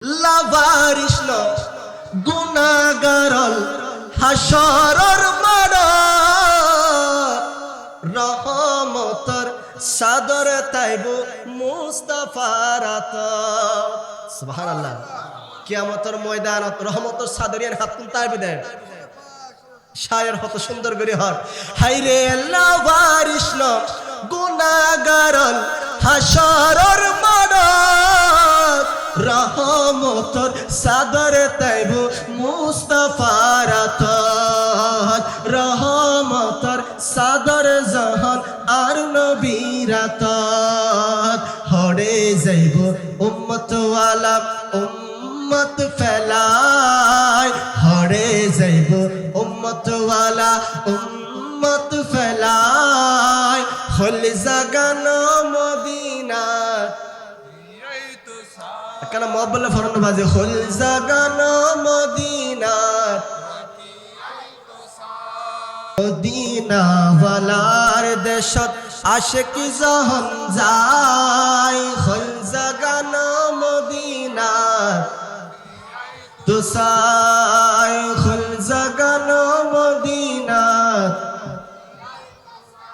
লাভারিষ্ণ গুনাগারল হাসরর মাড রহমতর সাদর তাইব মুস্তাফার আত সুবহানাল্লাহ। কিয়ামতের ময়দানত রহমতর সাদরিয়ার হাত তুলতে আইবে দেন শায়ের কত সুন্দর করে হর হাইরে লাভারিষ্ণ গুনাগারল হাসরর মাড রহমতর সাদর তাইব মুস্তাফার আত রহমতর সাদর জাহান আর নবীর আত হরে যাইব উম্মত ওয়ালা উম্মত ফেলায় হরে যাইব উম্মত ওয়ালা উম্মত ফেলায় হল জাগানো মদিনা কেন মহব্বলে ফরানো বাজে হল জাগানো মদিনাত মদিনা ওয়ালার দেশত আশিক যখন যায় হল জাগানো মদিনাত তুষার